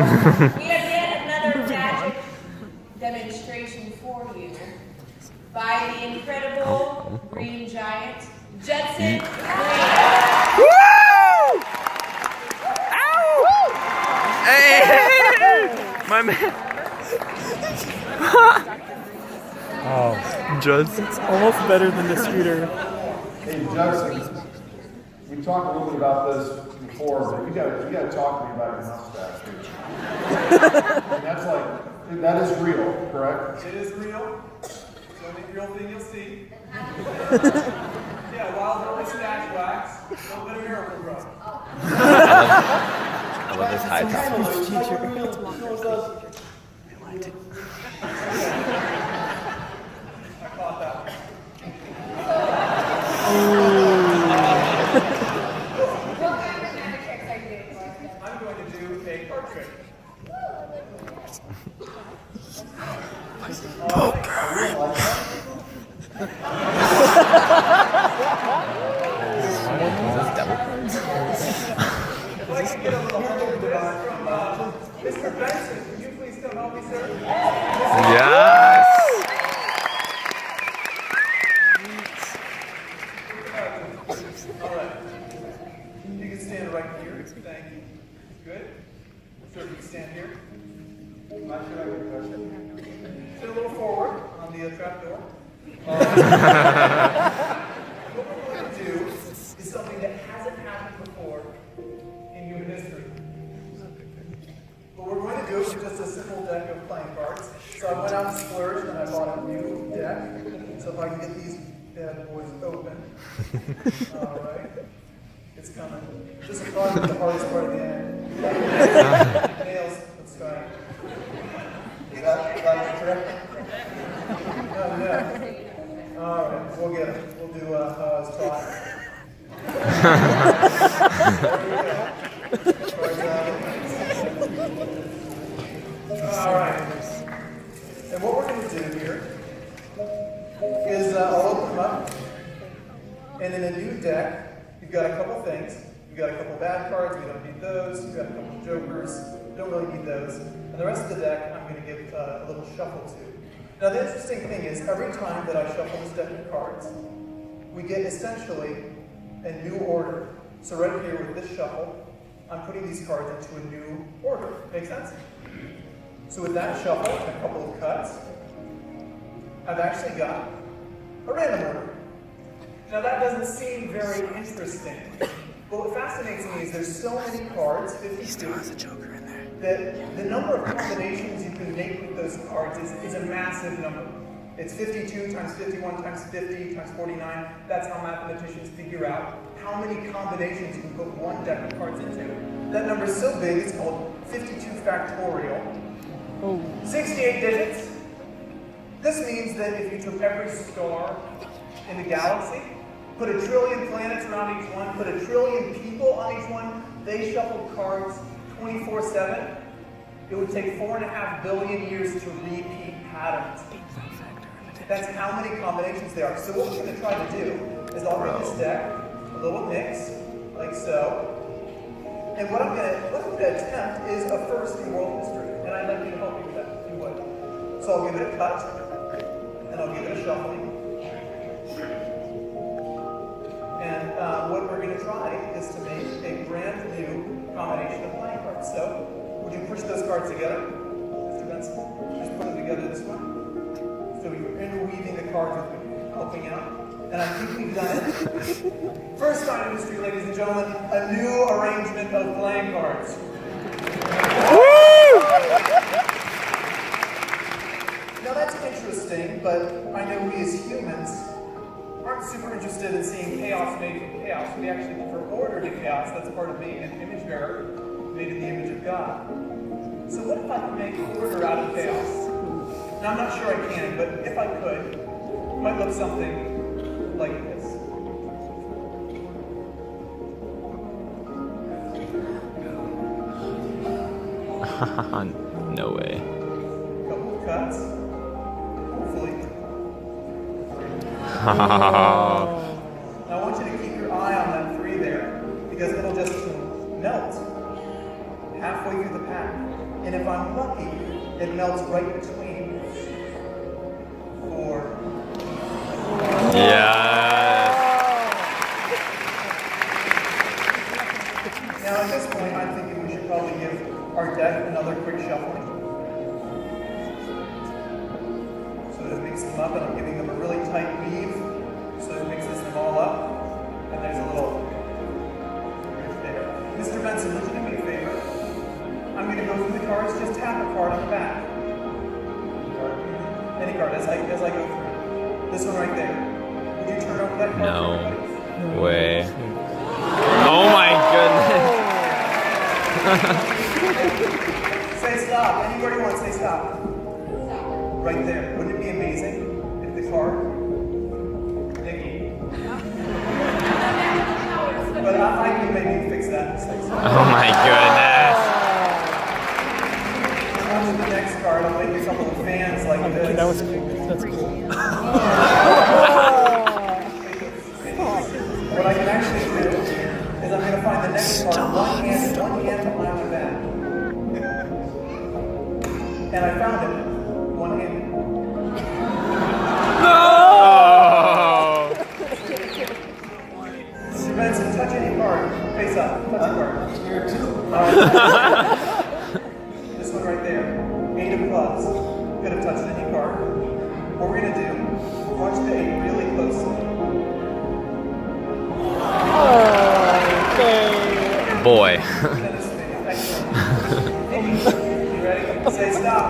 We have yet another magic demonstration for you by the incredible green giant, Judson Green. Woo! Ow! Hey! My man. Oh, Judson. It's almost better than the scooter. Hey, Judson, we talked a little bit about this before, but you gotta talk to me about your mustache. And that's like, that is real, correct? It is real. It's the only real thing you'll see. Yeah, wild early stash wax, a little bit of miracle grow. I love this high top. I caught that one. I'm going to do a card trick. If I can get a little help with this from Mr. Benson, could you please come help me, sir? Yes! All right. You can stand right here. Thank you. Good. Sir, you can stand here. Sit a little forward on the trap door. What we're going to do is something that hasn't happened before in human history. What we're going to do is just a simple deck of playing cards. So I went out and splurged and I bought a new deck. So if I can get these bad boys open. All right. It's coming. This is probably the hardest part of the end. Nails. Let's try. Is that the trick? Oh, yeah. All right, we'll get it. We'll do it's taught. All right. And what we're going to do here is I'll open them up. And in a new deck, you've got a couple things. You've got a couple bad cards. We don't need those. You've got a couple jokers. Don't really need those. And the rest of the deck, I'm going to give a little shuffle to. Now the interesting thing is, every time that I shuffle this deck of cards, we get essentially a new order. So right here with this shuffle, I'm putting these cards into a new order. Make sense? So with that shuffle and a couple of cuts, I've actually got a random order. Now that doesn't seem very interesting. But what fascinates me is there's so many cards, 52. He still has a joker in there. That the number of combinations you can make with those cards is a massive number. It's 52 times 51 times 50 times 49. That's how mathematicians figure out how many combinations you can put one deck of cards into. That number is so big, it's called 52 factorial. 68 digits. This means that if you took every star in the galaxy, put a trillion planets around each one, put a trillion people on each one, they shuffled cards 24/7, it would take 4.5 billion years to repeat patterns. That's how many combinations there are. So what we're going to try to do is I'll give this deck a little mix, like so. And what I'm going to attempt is a first in world history. And I'd like you to help me with that, if you would. So I'll give it a cut, and I'll give it a shuffling. And what we're going to try is to make a brand new combination of playing cards. So, would you push those cards together, Mr. Benson? Just put them together this way. So you're interweaving the cards with me, helping out. And I think we've done it. First time in history, ladies and gentlemen, a new arrangement of playing cards. Now that's interesting, but I know we as humans aren't super interested in seeing chaos made from chaos. We actually prefer order to chaos. That's part of being an image bearer, made in the image of God. So what if I could make order out of chaos? Now I'm not sure I can, but if I could, it might look something like this. No way. Couple of cuts. Hopefully. Now I want you to keep your eye on that 3 there, because it'll just melt halfway through the pack. And if I'm lucky, it melts right between 4. Yes. Now at this point, I'm thinking we should probably give our deck another quick shuffling. So that it mixes them up, and I'm giving them a really tight weave, so it mixes them all up. And there's a little bridge there. Mr. Benson, would you do me a favor? I'm going to go through the cards, just tap a card on the back. Any card, as I go through. This one right there. Would you turn over that card? No way. Oh my goodness. Say stop. Anywhere you want, say stop. Right there. Wouldn't it be amazing if the card, Nikki? But I can maybe fix that. Say stop. Oh my goodness. On to the next card, I'll make a couple of fans like this. That was cool. That's cool. What I can actually do is I'm going to find the next card, one hand behind my back. And I found it. One hand. No! Mr. Benson, touch any card. Face up. Touch a card. Here too. This one right there. 8 of clubs. Could have touched any card. What we're going to do, watch the 8 really closely. Boy. You ready? Say stop.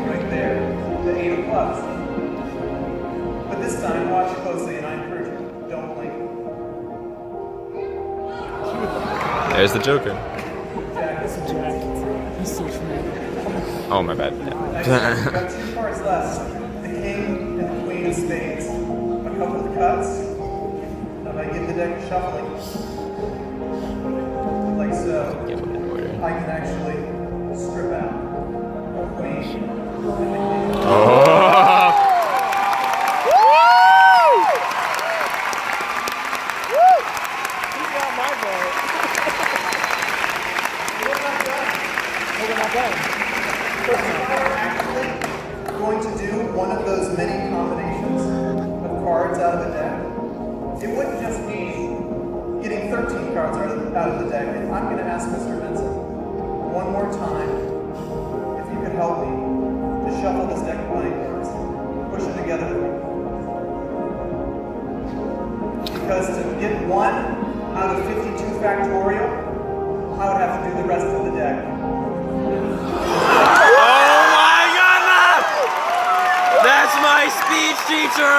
Right there. The 8 of clubs. But this time, watch closely, and I encourage you, don't blink. There's the Joker. Jack. He's so smart. Oh my bad. Next, Yeah. we've got 2 cards left. The king and the queen of spades. A couple of cuts. Now if I give the deck a shuffling, like so, Get one in order. I can actually strip out a queen and the king. Oh. He's got my vote. We're not done. We're not done. If I were actually going to do one of those many combinations of cards out of the deck, it wouldn't just be getting 13 cards out of the deck. And I'm going to ask Mr. Benson one more time if you could help me to shuffle this deck of playing cards, push them together with me. Because to get 1 out of 52 factorial, I would have to do the rest of the deck. Oh my goodness! That's my speech teacher!